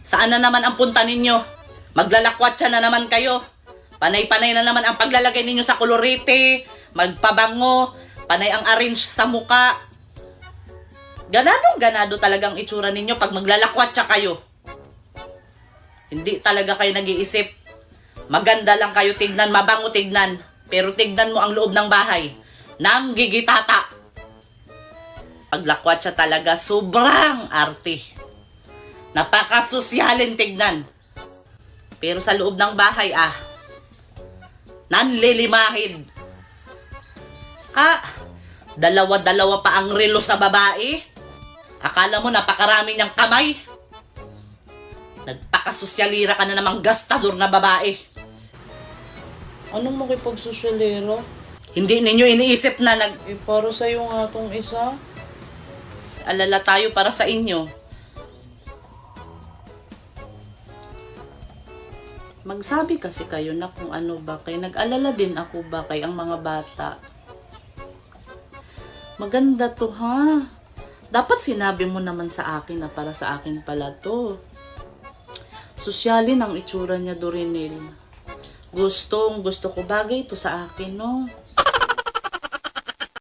Saan na naman ang punta ninyo? Maglalakwatsa na naman kayo. Panay-panay na naman ang paglalagay ninyo sa kolorete, magpabango, panay ang arrange sa muka. Ganado talagang itsura ninyo pag maglalakwatsa kayo. Hindi talaga kayo nag-iisip. Maganda lang kayo tignan, mabango tignan. Pero tignan mo ang loob ng bahay. Nang gigitata. Paglakwatsa talaga, sobrang arte. Napakasosyalin tignan. Pero sa loob ng bahay, nanlilimahid. Dalawa-dalawa pa ang relo sa babae. Akala mo napakarami niyang kamay. Nagpakasosyalira ka na namang gastador na babae. Anong makipagsosyalera? Hindi ninyo iniisip na Para sa'yo nga tong isa. alala tayo para sa inyo. Magsabi kasi kayo na kung ano ba kay nag-alala din ako ba kay ang mga bata. Maganda to ha. Dapat sinabi mo naman sa akin na para sa akin pala to. Sosyalin ang itsura niya, Dorinel. Gusto ko bagay to sa akin, no?